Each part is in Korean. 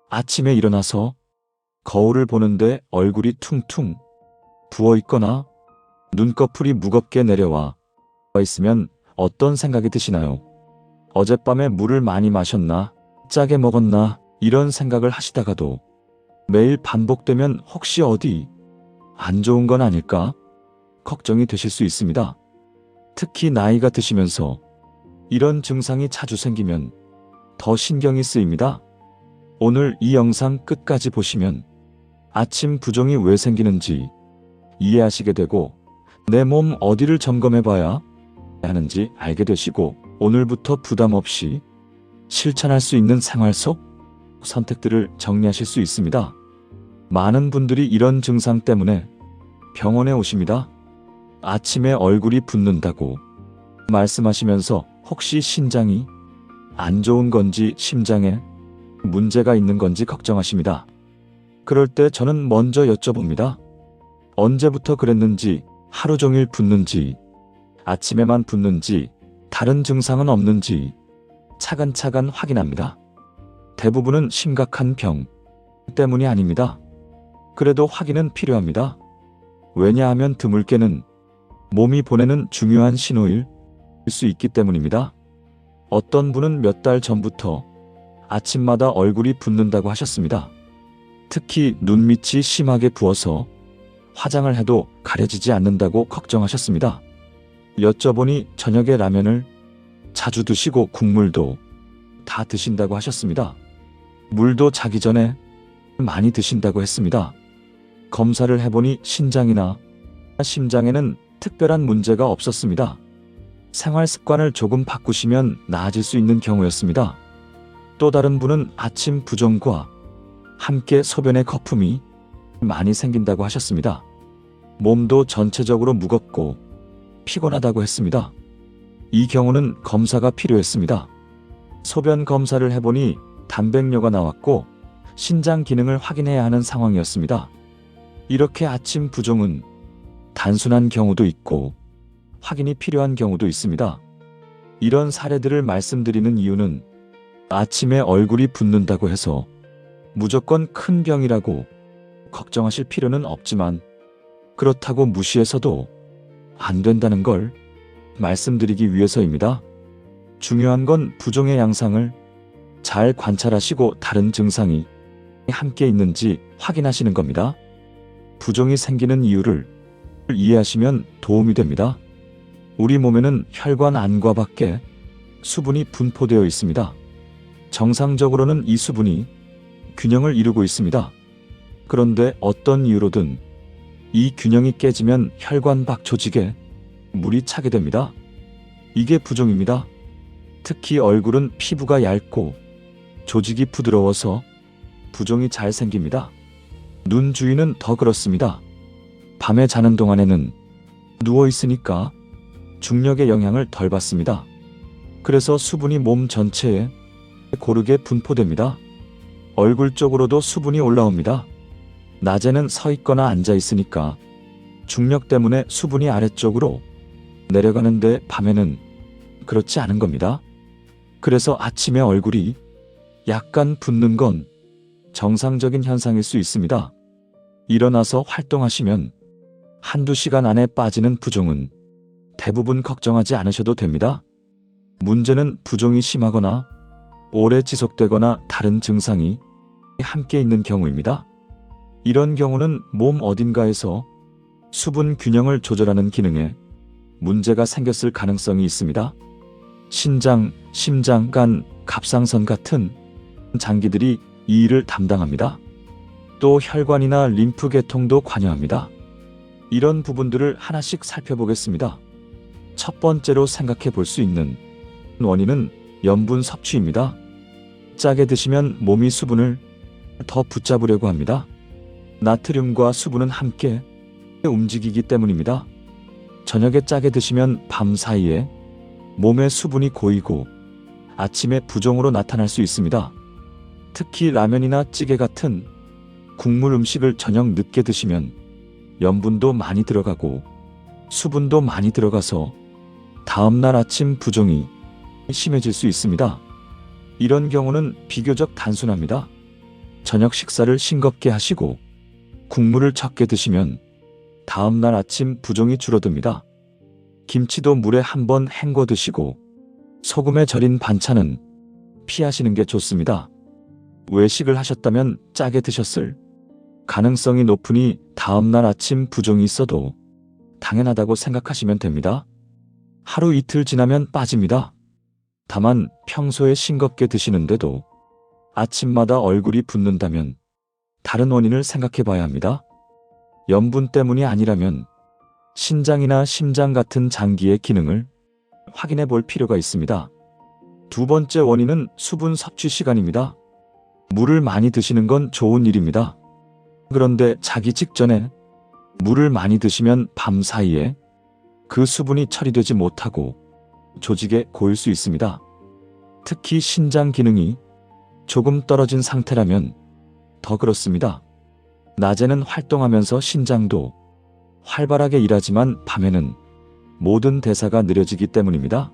아침에 일어나서 거울을 보는데 얼굴이 퉁퉁 부어있거나 눈꺼풀이 무겁게 내려와 있으면 어떤 생각이 드시나요? 어젯밤에 물을 많이 마셨나? 짜게 먹었나? 이런 생각을 하시다가도 매일 반복되면 혹시 어디 안 좋은 건 아닐까? 걱정이 되실 수 있습니다. 특히 나이가 드시면서 이런 증상이 자주 생기면 더 신경이 쓰입니다. 오늘 이 영상 끝까지 보시면 아침 부종이 왜 생기는지 이해하시게 되고 내 몸 어디를 점검해 봐야 하는지 알게 되시고 오늘부터 부담 없이 실천할 수 있는 생활 속 선택들을 정리하실 수 있습니다. 많은 분들이 이런 증상 때문에 병원에 오십니다. 아침에 얼굴이 붓는다고 말씀하시면서 혹시 신장이 안 좋은 건지 심장에 문제가 있는 건지 걱정하십니다. 그럴 때 저는 먼저 여쭤봅니다. 언제부터 그랬는지, 하루 종일 붓는지, 아침에만 붓는지, 다른 증상은 없는지 차근차근 확인합니다. 대부분은 심각한 병 때문이 아닙니다. 그래도 확인은 필요합니다. 왜냐하면 드물게는 몸이 보내는 중요한 신호일 수 있기 때문입니다. 어떤 분은 몇 달 전부터 아침마다 얼굴이 붓는다고 하셨습니다. 특히 눈밑이 심하게 부어서 화장을 해도 가려지지 않는다고 걱정하셨습니다. 여쭤보니 저녁에 라면을 자주 드시고 국물도 다 드신다고 하셨습니다. 물도 자기 전에 많이 드신다고 했습니다. 검사를 해보니 신장이나 심장에는 특별한 문제가 없었습니다. 생활 습관을 조금 바꾸시면 나아질 수 있는 경우였습니다. 또 다른 분은 아침 부종과 함께 소변에 거품이 많이 생긴다고 하셨습니다. 몸도 전체적으로 무겁고 피곤하다고 했습니다. 이 경우는 검사가 필요했습니다. 소변 검사를 해보니 단백뇨가 나왔고 신장 기능을 확인해야 하는 상황이었습니다. 이렇게 아침 부종은 단순한 경우도 있고 확인이 필요한 경우도 있습니다. 이런 사례들을 말씀드리는 이유는 아침에 얼굴이 붓는다고 해서 무조건 큰 병이라고 걱정하실 필요는 없지만 그렇다고 무시해서도 안 된다는 걸 말씀드리기 위해서입니다. 중요한 건 부종의 양상을 잘 관찰하시고 다른 증상이 함께 있는지 확인하시는 겁니다. 부종이 생기는 이유를 이해하시면 도움이 됩니다. 우리 몸에는 혈관 안과 밖에 수분이 분포되어 있습니다. 정상적으로는 이 수분이 균형을 이루고 있습니다. 그런데 어떤 이유로든 이 균형이 깨지면 혈관 밖 조직에 물이 차게 됩니다. 이게 부종입니다. 특히 얼굴은 피부가 얇고 조직이 부드러워서 부종이 잘 생깁니다. 눈 주위는 더 그렇습니다. 밤에 자는 동안에는 누워 있으니까 중력의 영향을 덜 받습니다. 그래서 수분이 몸 전체에 고르게 분포됩니다. 얼굴 쪽으로도 수분이 올라옵니다. 낮에는 서 있거나 앉아 있으니까 중력 때문에 수분이 아래쪽으로 내려가는데 밤에는 그렇지 않은 겁니다. 그래서 아침에 얼굴이 약간 붓는 건 정상적인 현상일 수 있습니다. 일어나서 활동하시면 한두 시간 안에 빠지는 부종은 대부분 걱정하지 않으셔도 됩니다. 문제는 부종이 심하거나 오래 지속되거나 다른 증상이 함께 있는 경우입니다. 이런 경우는 몸 어딘가에서 수분 균형을 조절하는 기능에 문제가 생겼을 가능성이 있습니다. 신장, 심장, 간, 갑상선 같은 장기들이 이 일을 담당합니다. 또 혈관이나 림프 계통도 관여합니다. 이런 부분들을 하나씩 살펴보겠습니다. 첫 번째로 생각해 볼 수 있는 원인은 염분 섭취입니다. 짜게 드시면 몸이 수분을 더 붙잡으려고 합니다. 나트륨과 수분은 함께 움직이기 때문입니다. 저녁에 짜게 드시면 밤 사이에 몸에 수분이 고이고 아침에 부종으로 나타날 수 있습니다. 특히 라면이나 찌개 같은 국물 음식을 저녁 늦게 드시면 염분도 많이 들어가고 수분도 많이 들어가서 다음날 아침 부종이 심해질 수 있습니다. 이런 경우는 비교적 단순합니다. 저녁 식사를 싱겁게 하시고 국물을 적게 드시면 다음날 아침 부종이 줄어듭니다. 김치도 물에 한번 헹궈 드시고 소금에 절인 반찬은 피하시는 게 좋습니다. 외식을 하셨다면 짜게 드셨을 가능성이 높으니 다음날 아침 부종이 있어도 당연하다고 생각하시면 됩니다. 하루 이틀 지나면 빠집니다. 다만 평소에 싱겁게 드시는데도 아침마다 얼굴이 붓는다면 다른 원인을 생각해 봐야 합니다. 염분 때문이 아니라면 신장이나 심장 같은 장기의 기능을 확인해 볼 필요가 있습니다. 두 번째 원인은 수분 섭취 시간입니다. 물을 많이 드시는 건 좋은 일입니다. 그런데 자기 직전에 물을 많이 드시면 밤 사이에 그 수분이 처리되지 못하고 조직에 고일 수 있습니다. 특히 신장 기능이 조금 떨어진 상태라면 더 그렇습니다. 낮에는 활동하면서 신장도 활발하게 일하지만 밤에는 모든 대사가 느려지기 때문입니다.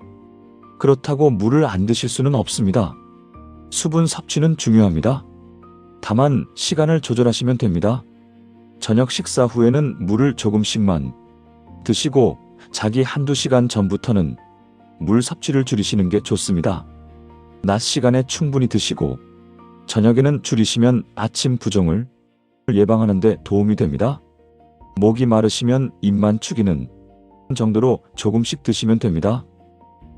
그렇다고 물을 안 드실 수는 없습니다. 수분 섭취는 중요합니다. 다만 시간을 조절하시면 됩니다. 저녁 식사 후에는 물을 조금씩만 드시고 자기 한두 시간 전부터는 물 섭취를 줄이시는 게 좋습니다. 낮 시간에 충분히 드시고 저녁에는 줄이시면 아침 부종을 예방하는 데 도움이 됩니다. 목이 마르시면 입만 축이는 정도로 조금씩 드시면 됩니다.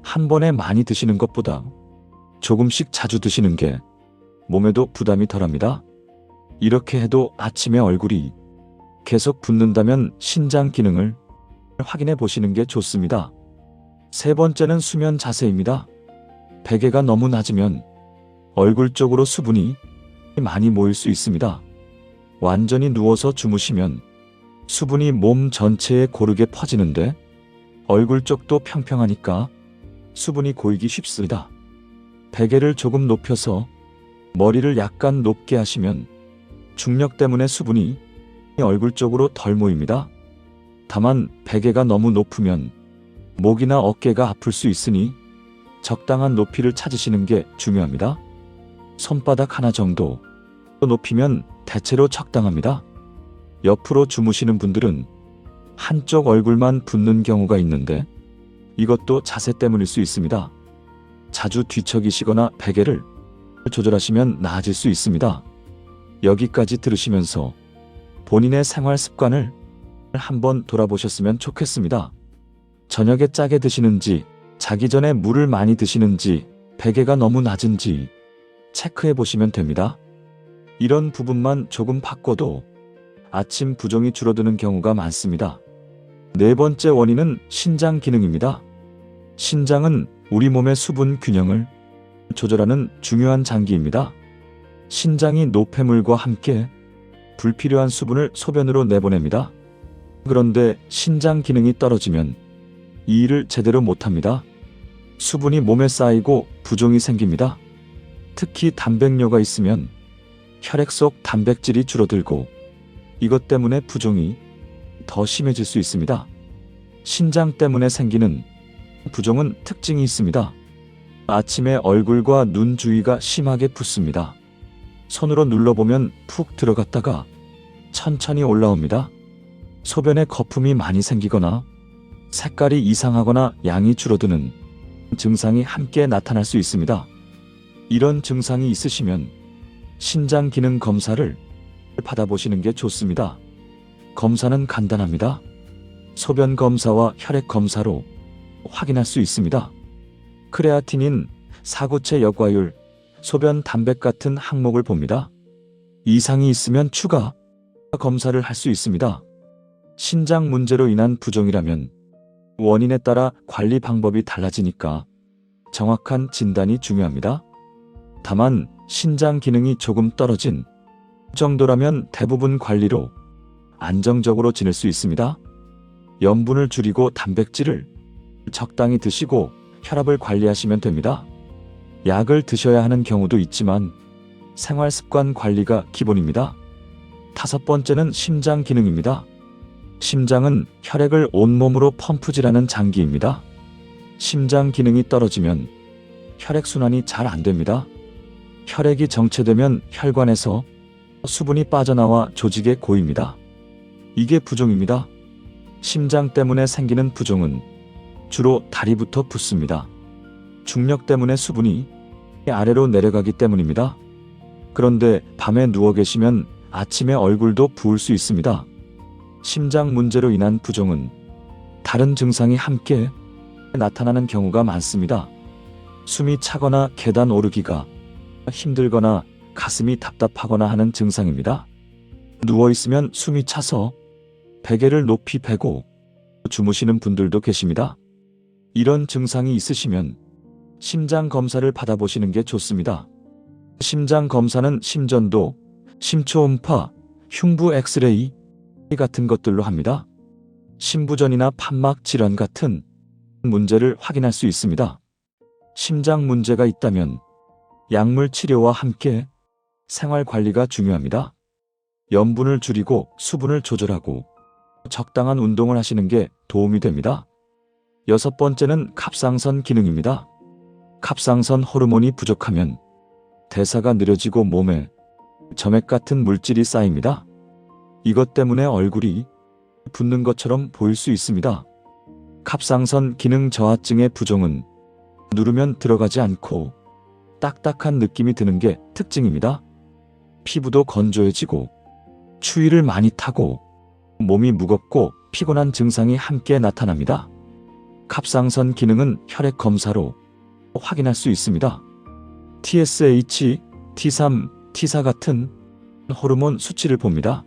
한 번에 많이 드시는 것보다 조금씩 자주 드시는 게 몸에도 부담이 덜합니다. 이렇게 해도 아침에 얼굴이 계속 붓는다면 신장 기능을 확인해 보시는 게 좋습니다. 세 번째는 수면 자세입니다. 베개가 너무 낮으면 얼굴 쪽으로 수분이 많이 모일 수 있습니다. 완전히 누워서 주무시면 수분이 몸 전체에 고르게 퍼지는데 얼굴 쪽도 평평하니까 수분이 고이기 쉽습니다. 베개를 조금 높여서 머리를 약간 높게 하시면 중력 때문에 수분이 얼굴 쪽으로 덜 모입니다. 다만 베개가 너무 높으면 목이나 어깨가 아플 수 있으니 적당한 높이를 찾으시는 게 중요합니다. 손바닥 하나 정도 높이면 대체로 적당합니다. 옆으로 주무시는 분들은 한쪽 얼굴만 붓는 경우가 있는데 이것도 자세 때문일 수 있습니다. 자주 뒤척이시거나 베개를 조절하시면 나아질 수 있습니다. 여기까지 들으시면서 본인의 생활 습관을 한번 돌아보셨으면 좋겠습니다. 저녁에 짜게 드시는지, 자기 전에 물을 많이 드시는지, 베개가 너무 낮은지 체크해 보시면 됩니다. 이런 부분만 조금 바꿔도 아침 부종이 줄어드는 경우가 많습니다. 네 번째 원인은 신장 기능입니다. 신장은 우리 몸의 수분 균형을 조절하는 중요한 장기입니다. 신장이 노폐물과 함께 불필요한 수분을 소변으로 내보냅니다. 그런데 신장 기능이 떨어지면 이 일을 제대로 못합니다. 수분이 몸에 쌓이고 부종이 생깁니다. 특히 단백뇨가 있으면 혈액 속 단백질이 줄어들고 이것 때문에 부종이 더 심해질 수 있습니다. 신장 때문에 생기는 부종은 특징이 있습니다. 아침에 얼굴과 눈 주위가 심하게 붓습니다. 손으로 눌러보면 푹 들어갔다가 천천히 올라옵니다. 소변에 거품이 많이 생기거나 색깔이 이상하거나 양이 줄어드는 증상이 함께 나타날 수 있습니다. 이런 증상이 있으시면 신장 기능 검사를 받아보시는 게 좋습니다. 검사는 간단합니다. 소변 검사와 혈액 검사로 확인할 수 있습니다. 크레아틴인, 사구체 역과율, 소변 담백 같은 항목을 봅니다. 이상이 있으면 추가 검사를 할 수 있습니다. 신장 문제로 인한 부종이라면 원인에 따라 관리 방법이 달라지니까 정확한 진단이 중요합니다. 다만 신장 기능이 조금 떨어진 정도라면 대부분 관리로 안정적으로 지낼 수 있습니다. 염분을 줄이고 단백질을 적당히 드시고 혈압을 관리하시면 됩니다. 약을 드셔야 하는 경우도 있지만 생활 습관 관리가 기본입니다. 다섯 번째는 심장 기능입니다. 심장은 혈액을 온몸으로 펌프질하는 장기입니다. 심장 기능이 떨어지면 혈액순환이 잘 안 됩니다. 혈액이 정체되면 혈관에서 수분이 빠져나와 조직에 고입니다. 이게 부종입니다. 심장 때문에 생기는 부종은 주로 다리부터 붓습니다. 중력 때문에 수분이 아래로 내려가기 때문입니다. 그런데 밤에 누워 계시면 아침에 얼굴도 부을 수 있습니다. 심장 문제로 인한 부종은 다른 증상이 함께 나타나는 경우가 많습니다. 숨이 차거나 계단 오르기가 힘들거나 가슴이 답답하거나 하는 증상입니다. 누워있으면 숨이 차서 베개를 높이 베고 주무시는 분들도 계십니다. 이런 증상이 있으시면 심장 검사를 받아보시는 게 좋습니다. 심장 검사는 심전도, 심초음파, 흉부 엑스레이 같은 것들로 합니다. 심부전이나 판막 질환 같은 문제를 확인할 수 있습니다. 심장 문제가 있다면 약물 치료와 함께 생활 관리가 중요합니다. 염분을 줄이고 수분을 조절하고 적당한 운동을 하시는 게 도움이 됩니다. 6번째는 갑상선 기능입니다. 갑상선 호르몬이 부족하면 대사가 느려지고 몸에 점액 같은 물질이 쌓입니다. 이것 때문에 얼굴이 붓는 것처럼 보일 수 있습니다. 갑상선 기능 저하증의 부종은 누르면 들어가지 않고 딱딱한 느낌이 드는 게 특징입니다. 피부도 건조해지고 추위를 많이 타고 몸이 무겁고 피곤한 증상이 함께 나타납니다. 갑상선 기능은 혈액 검사로 확인할 수 있습니다. TSH, T3, T4 같은 호르몬 수치를 봅니다.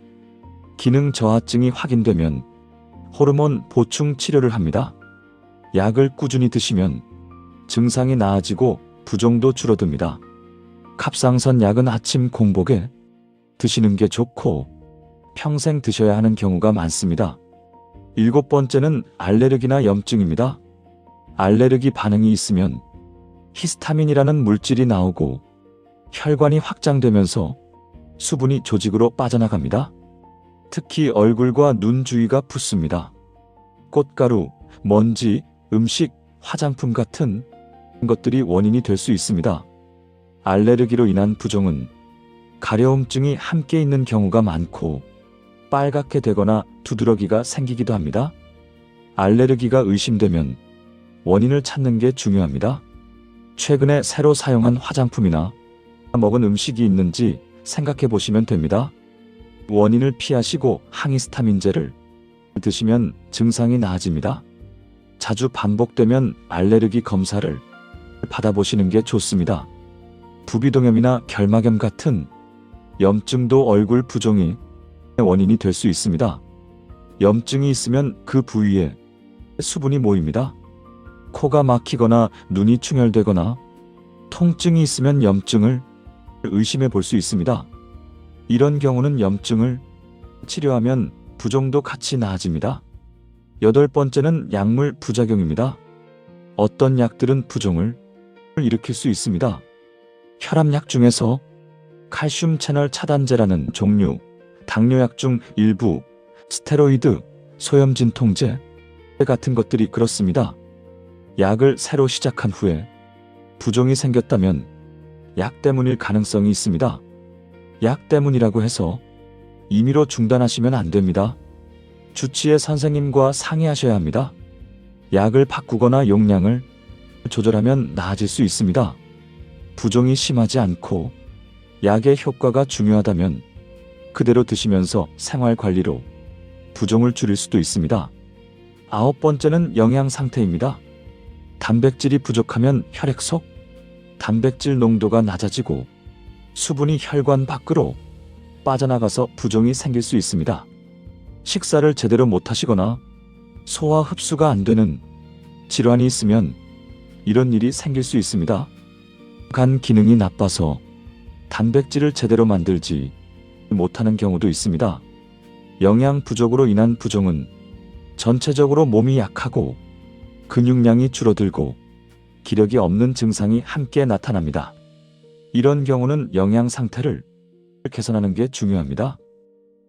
기능 저하증이 확인되면 호르몬 보충 치료를 합니다. 약을 꾸준히 드시면 증상이 나아지고 부종도 줄어듭니다. 갑상선 약은 아침 공복에 드시는 게 좋고 평생 드셔야 하는 경우가 많습니다. 7번째는 알레르기나 염증입니다. 알레르기 반응이 있으면 히스타민이라는 물질이 나오고 혈관이 확장되면서 수분이 조직으로 빠져나갑니다. 특히 얼굴과 눈 주위가 붓습니다. 꽃가루, 먼지, 음식, 화장품 같은 것들이 원인이 될 수 있습니다. 알레르기로 인한 부종은 가려움증이 함께 있는 경우가 많고 빨갛게 되거나 두드러기가 생기기도 합니다. 알레르기가 의심되면 원인을 찾는 게 중요합니다. 최근에 새로 사용한 화장품이나 먹은 음식이 있는지 생각해 보시면 됩니다. 원인을 피하시고 항히스타민제를 드시면 증상이 나아집니다. 자주 반복되면 알레르기 검사를 받아보시는 게 좋습니다. 부비동염이나 결막염 같은 염증도 얼굴 부종이 원인이 될 수 있습니다. 염증이 있으면 그 부위에 수분이 모입니다. 코가 막히거나 눈이 충혈되거나 통증이 있으면 염증을 의심해 볼 수 있습니다. 이런 경우는 염증을 치료하면 부종도 같이 나아집니다. 8번째는 약물 부작용입니다. 어떤 약들은 부종을 일으킬 수 있습니다. 혈압약 중에서 칼슘 채널 차단제라는 종류, 당뇨약 중 일부, 스테로이드, 소염 진통제 같은 것들이 그렇습니다. 약을 새로 시작한 후에 부종이 생겼다면 약 때문일 가능성이 있습니다. 약 때문이라고 해서 임의로 중단하시면 안 됩니다. 주치의 선생님과 상의하셔야 합니다. 약을 바꾸거나 용량을 조절하면 나아질 수 있습니다. 부종이 심하지 않고 약의 효과가 중요하다면 그대로 드시면서 생활 관리로 부종을 줄일 수도 있습니다. 9번째는 영양 상태입니다. 단백질이 부족하면 혈액 속 단백질 농도가 낮아지고 수분이 혈관 밖으로 빠져나가서 부종이 생길 수 있습니다. 식사를 제대로 못하시거나 소화 흡수가 안 되는 질환이 있으면 이런 일이 생길 수 있습니다. 간 기능이 나빠서 단백질을 제대로 만들지 못하는 경우도 있습니다. 영양 부족으로 인한 부종은 전체적으로 몸이 약하고 근육량이 줄어들고 기력이 없는 증상이 함께 나타납니다. 이런 경우는 영양 상태를 개선하는 게 중요합니다.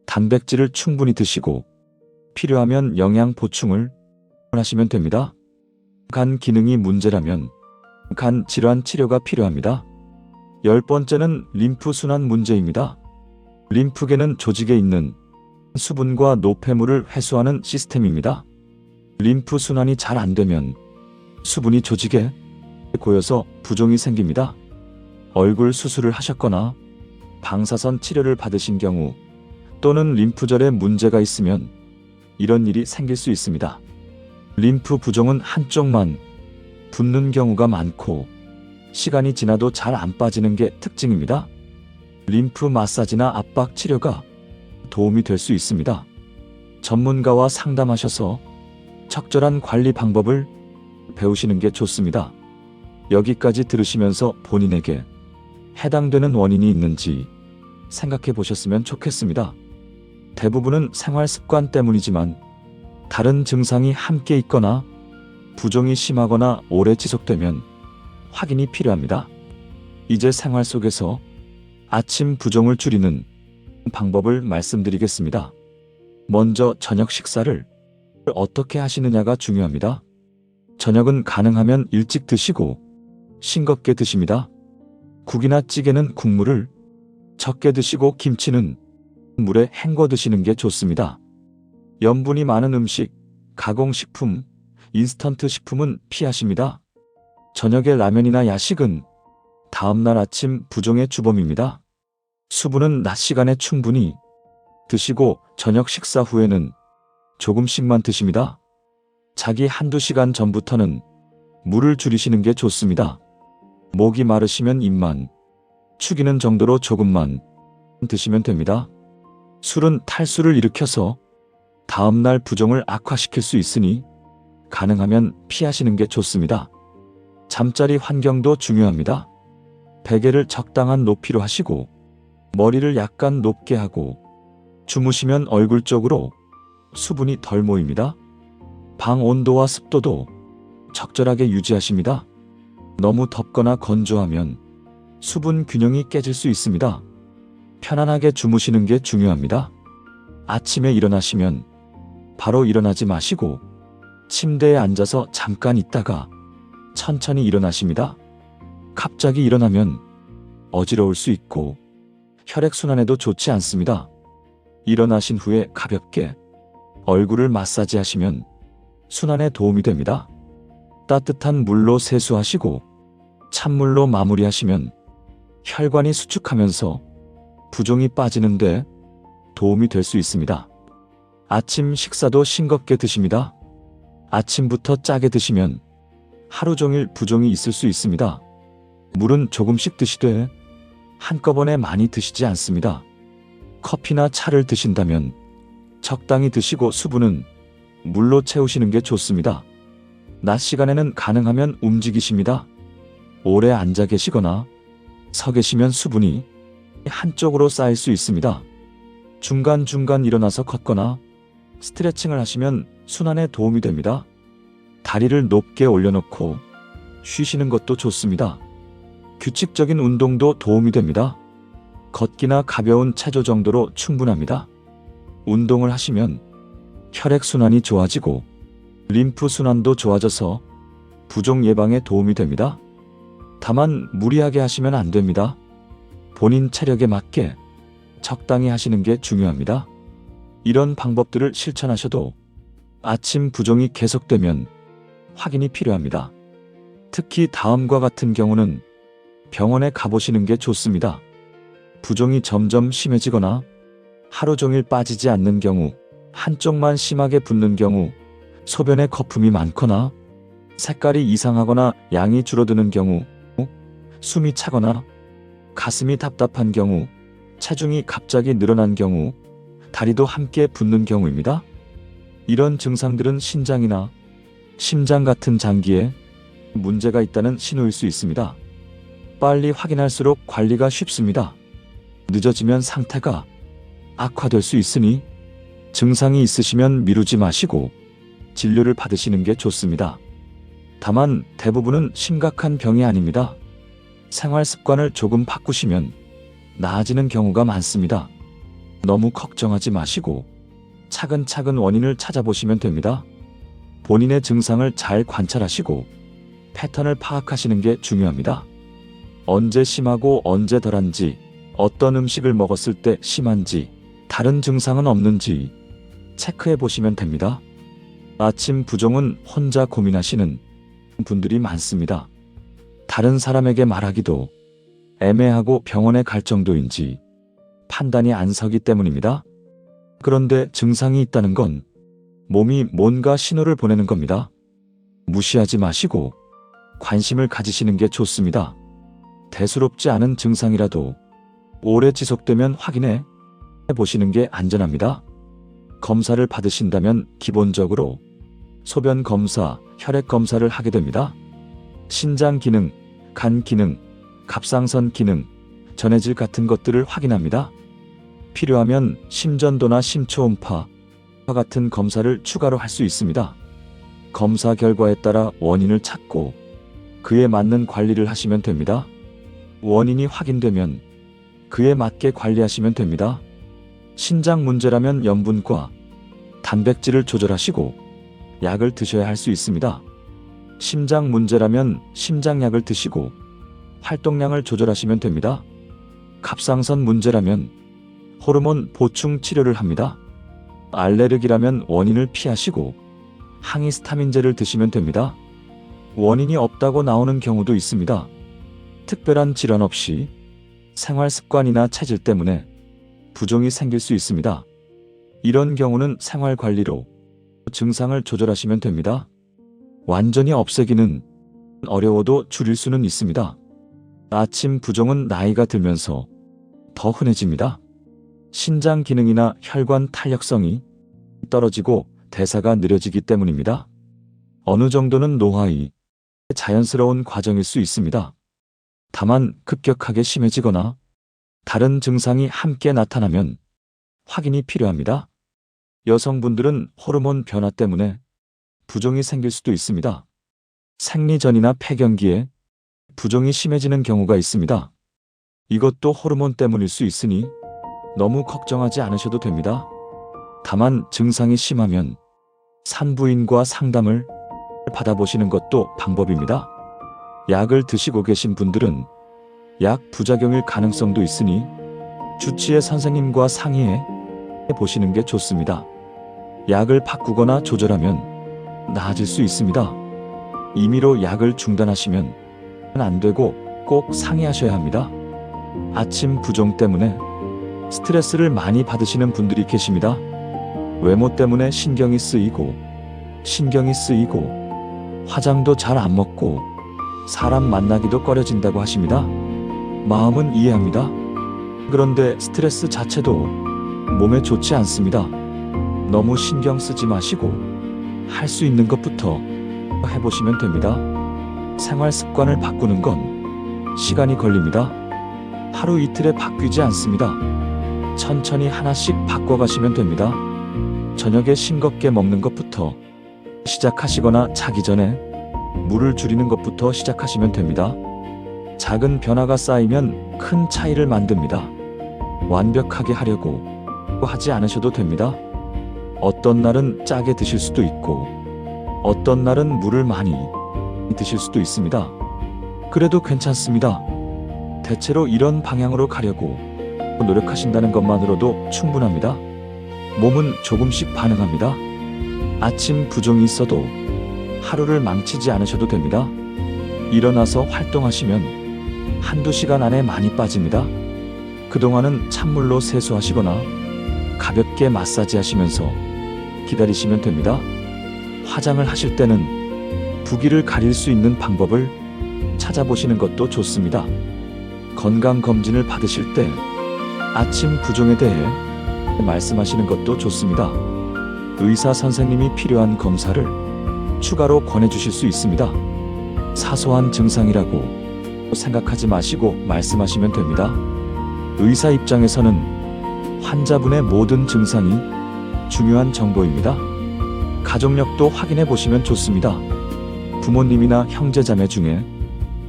단백질을 충분히 드시고 필요하면 영양 보충을 하시면 됩니다. 간 기능이 문제라면 간 질환 치료가 필요합니다. 10번째는 림프순환 문제입니다. 림프계는 조직에 있는 수분과 노폐물을 회수하는 시스템입니다. 림프 순환이 잘 안 되면 수분이 조직에 고여서 부종이 생깁니다. 얼굴 수술을 하셨거나 방사선 치료를 받으신 경우 또는 림프절에 문제가 있으면 이런 일이 생길 수 있습니다. 림프 부종은 한쪽만 붓는 경우가 많고 시간이 지나도 잘 안 빠지는 게 특징입니다. 림프 마사지나 압박 치료가 도움이 될 수 있습니다. 전문가와 상담하셔서 적절한 관리 방법을 배우시는 게 좋습니다. 여기까지 들으시면서 본인에게 해당되는 원인이 있는지 생각해 보셨으면 좋겠습니다. 대부분은 생활 습관 때문이지만 다른 증상이 함께 있거나 부종이 심하거나 오래 지속되면 확인이 필요합니다. 이제 생활 속에서 아침 부종을 줄이는 방법을 말씀드리겠습니다. 먼저 저녁 식사를 어떻게 하시느냐가 중요합니다. 저녁은 가능하면 일찍 드시고 싱겁게 드십니다. 국이나 찌개는 국물을 적게 드시고 김치는 물에 헹궈 드시는 게 좋습니다. 염분이 많은 음식, 가공식품, 인스턴트 식품은 피하십니다. 저녁에 라면이나 야식은 다음날 아침 부종의 주범입니다. 수분은 낮 시간에 충분히 드시고 저녁 식사 후에는 조금씩만 드십니다. 자기 한두 시간 전부터는 물을 줄이시는 게 좋습니다. 목이 마르시면 입만 축이는 정도로 조금만 드시면 됩니다. 술은 탈수를 일으켜서 다음날 부종을 악화시킬 수 있으니 가능하면 피하시는 게 좋습니다. 잠자리 환경도 중요합니다. 베개를 적당한 높이로 하시고 머리를 약간 높게 하고 주무시면 얼굴 쪽으로 수분이 덜 모입니다. 방 온도와 습도도 적절하게 유지하십니다. 너무 덥거나 건조하면 수분 균형이 깨질 수 있습니다. 편안하게 주무시는 게 중요합니다. 아침에 일어나시면 바로 일어나지 마시고 침대에 앉아서 잠깐 있다가 천천히 일어나십니다. 갑자기 일어나면 어지러울 수 있고 혈액순환에도 좋지 않습니다. 일어나신 후에 가볍게 얼굴을 마사지 하시면 순환에 도움이 됩니다. 따뜻한 물로 세수하시고 찬물로 마무리하시면 혈관이 수축하면서 부종이 빠지는데 도움이 될 수 있습니다. 아침 식사도 싱겁게 드십니다. 아침부터 짜게 드시면 하루 종일 부종이 있을 수 있습니다. 물은 조금씩 드시되 한꺼번에 많이 드시지 않습니다. 커피나 차를 드신다면 적당히 드시고 수분은 물로 채우시는 게 좋습니다. 낮 시간에는 가능하면 움직이십니다. 오래 앉아 계시거나 서 계시면 수분이 한쪽으로 쌓일 수 있습니다. 중간중간 일어나서 걷거나 스트레칭을 하시면 순환에 도움이 됩니다. 다리를 높게 올려놓고 쉬시는 것도 좋습니다. 규칙적인 운동도 도움이 됩니다. 걷기나 가벼운 체조 정도로 충분합니다. 운동을 하시면 혈액순환이 좋아지고 림프 순환도 좋아져서 부종 예방에 도움이 됩니다. 다만 무리하게 하시면 안 됩니다. 본인 체력에 맞게 적당히 하시는 게 중요합니다. 이런 방법들을 실천하셔도 아침 부종이 계속되면 확인이 필요합니다. 특히 다음과 같은 경우는 병원에 가보시는 게 좋습니다. 부종이 점점 심해지거나 하루 종일 빠지지 않는 경우, 한쪽만 심하게 붓는 경우, 소변에 거품이 많거나 색깔이 이상하거나 양이 줄어드는 경우, 숨이 차거나 가슴이 답답한 경우, 체중이 갑자기 늘어난 경우, 다리도 함께 붓는 경우입니다. 이런 증상들은 신장이나 심장 같은 장기에 문제가 있다는 신호일 수 있습니다. 빨리 확인할수록 관리가 쉽습니다. 늦어지면 상태가 악화될 수 있으니 증상이 있으시면 미루지 마시고 진료를 받으시는 게 좋습니다. 다만 대부분은 심각한 병이 아닙니다. 생활 습관을 조금 바꾸시면 나아지는 경우가 많습니다. 너무 걱정하지 마시고 차근차근 원인을 찾아보시면 됩니다. 본인의 증상을 잘 관찰하시고 패턴을 파악하시는 게 중요합니다. 언제 심하고 언제 덜한지, 어떤 음식을 먹었을 때 심한지, 다른 증상은 없는지 체크해 보시면 됩니다. 아침 부종은 혼자 고민하시는 분들이 많습니다. 다른 사람에게 말하기도 애매하고 병원에 갈 정도인지 판단이 안 서기 때문입니다. 그런데 증상이 있다는 건 몸이 뭔가 신호를 보내는 겁니다. 무시하지 마시고 관심을 가지시는 게 좋습니다. 대수롭지 않은 증상이라도 오래 지속되면 확인해 보시는 게 안전합니다. 검사를 받으신다면 기본적으로 소변 검사, 혈액 검사를 하게 됩니다. 신장 기능, 간 기능, 갑상선 기능, 전해질 같은 것들을 확인합니다. 필요하면 심전도나 심초음파 같은 검사를 추가로 할 수 있습니다. 검사 결과에 따라 원인을 찾고 그에 맞는 관리를 하시면 됩니다. 원인이 확인되면 그에 맞게 관리하시면 됩니다. 신장 문제라면 염분과 단백질을 조절하시고 약을 드셔야 할 수 있습니다. 심장 문제라면 심장약을 드시고 활동량을 조절하시면 됩니다. 갑상선 문제라면 호르몬 보충 치료를 합니다. 알레르기라면 원인을 피하시고 항히스타민제를 드시면 됩니다. 원인이 없다고 나오는 경우도 있습니다. 특별한 질환 없이 생활 습관이나 체질 때문에 부종이 생길 수 있습니다. 이런 경우는 생활 관리로 증상을 조절하시면 됩니다. 완전히 없애기는 어려워도 줄일 수는 있습니다. 아침 부종은 나이가 들면서 더 흔해집니다. 신장 기능이나 혈관 탄력성이 떨어지고 대사가 느려지기 때문입니다. 어느 정도는 노화의 자연스러운 과정일 수 있습니다. 다만 급격하게 심해지거나 다른 증상이 함께 나타나면 확인이 필요합니다. 여성분들은 호르몬 변화 때문에 부종이 생길 수도 있습니다. 생리 전이나 폐경기에 부종이 심해지는 경우가 있습니다. 이것도 호르몬 때문일 수 있으니 너무 걱정하지 않으셔도 됩니다. 다만 증상이 심하면 산부인과 상담을 받아보시는 것도 방법입니다. 약을 드시고 계신 분들은 약 부작용일 가능성도 있으니 주치의 선생님과 상의해 보시는 게 좋습니다. 약을 바꾸거나 조절하면 나아질 수 있습니다. 임의로 약을 중단하시면 안 되고 꼭 상의하셔야 합니다. 아침 부종 때문에 스트레스를 많이 받으시는 분들이 계십니다. 외모 때문에 신경이 쓰이고 화장도 잘 안 먹고 사람 만나기도 꺼려진다고 하십니다. 마음은 이해합니다. 그런데 스트레스 자체도 몸에 좋지 않습니다. 너무 신경 쓰지 마시고 할 수 있는 것부터 해보시면 됩니다. 생활 습관을 바꾸는 건 시간이 걸립니다. 하루 이틀에 바뀌지 않습니다. 천천히 하나씩 바꿔가시면 됩니다. 저녁에 싱겁게 먹는 것부터 시작하시거나 자기 전에 물을 줄이는 것부터 시작하시면 됩니다. 작은 변화가 쌓이면 큰 차이를 만듭니다. 완벽하게 하려고 하지 않으셔도 됩니다. 어떤 날은 짜게 드실 수도 있고 어떤 날은 물을 많이 드실 수도 있습니다. 그래도 괜찮습니다. 대체로 이런 방향으로 가려고 노력하신다는 것만으로도 충분합니다. 몸은 조금씩 반응합니다. 아침 부종이 있어도 하루를 망치지 않으셔도 됩니다. 일어나서 활동하시면 한두 시간 안에 많이 빠집니다. 그동안은 찬물로 세수하시거나 가볍게 마사지 하시면서 기다리시면 됩니다. 화장을 하실 때는 부기를 가릴 수 있는 방법을 찾아보시는 것도 좋습니다. 건강검진을 받으실 때 아침 부종에 대해 말씀하시는 것도 좋습니다. 의사 선생님이 필요한 검사를 추가로 권해주실 수 있습니다. 사소한 증상이라고 생각하지 마시고 말씀하시면 됩니다. 의사 입장에서는 환자분의 모든 증상이 중요한 정보입니다. 가족력도 확인해 보시면 좋습니다. 부모님이나 형제자매 중에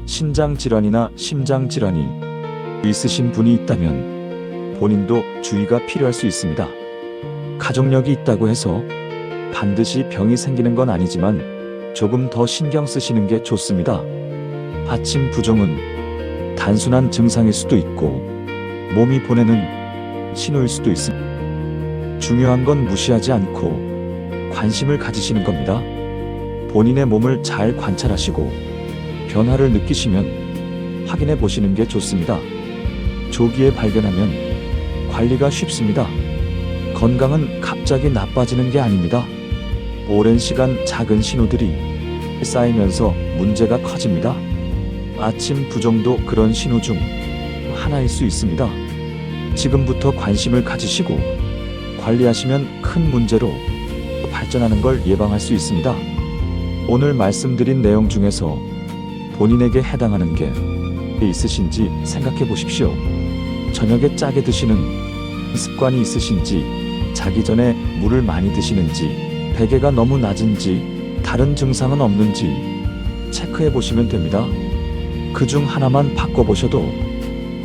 신장질환이나 심장질환이 있으신 분이 있다면 본인도 주의가 필요할 수 있습니다. 가족력이 있다고 해서 반드시 병이 생기는 건 아니지만 조금 더 신경 쓰시는 게 좋습니다. 아침 부종은 단순한 증상일 수도 있고 몸이 보내는 신호일 수도 있습니다. 중요한 건 무시하지 않고 관심을 가지시는 겁니다. 본인의 몸을 잘 관찰하시고 변화를 느끼시면 확인해 보시는 게 좋습니다. 조기에 발견하면 관리가 쉽습니다. 건강은 갑자기 나빠지는 게 아닙니다. 오랜 시간 작은 신호들이 쌓이면서 문제가 커집니다. 아침 부종도 그런 신호 중 하나일 수 있습니다. 지금부터 관심을 가지시고 관리하시면 큰 문제로 발전하는 걸 예방할 수 있습니다. 오늘 말씀드린 내용 중에서 본인에게 해당하는 게 있으신지 생각해 보십시오. 저녁에 짜게 드시는 습관이 있으신지, 자기 전에 물을 많이 드시는지, 베개가 너무 낮은지, 다른 증상은 없는지 체크해 보시면 됩니다. 그중 하나만 바꿔보셔도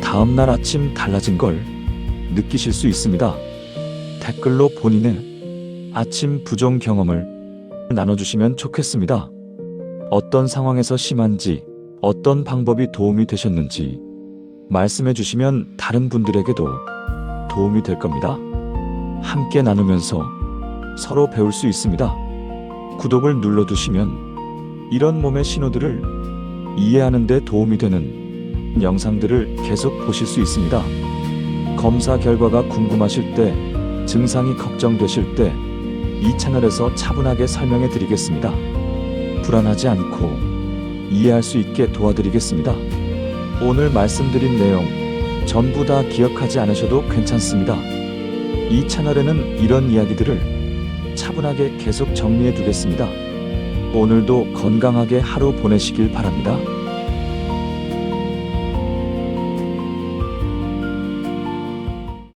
다음날 아침 달라진 걸 느끼실 수 있습니다. 댓글로 본인의 아침 부종 경험을 나눠주시면 좋겠습니다. 어떤 상황에서 심한지, 어떤 방법이 도움이 되셨는지 말씀해 주시면 다른 분들에게도 도움이 될 겁니다. 함께 나누면서 서로 배울 수 있습니다. 구독을 눌러두시면 이런 몸의 신호들을 이해하는 데 도움이 되는 영상들을 계속 보실 수 있습니다. 검사 결과가 궁금하실 때, 증상이 걱정되실 때 이 채널에서 차분하게 설명해 드리겠습니다. 불안하지 않고 이해할 수 있게 도와드리겠습니다. 오늘 말씀드린 내용 전부 다 기억하지 않으셔도 괜찮습니다. 이 채널에는 이런 이야기들을 차분하게 계속 정리해 두겠습니다. 오늘도 건강하게 하루 보내시길 바랍니다.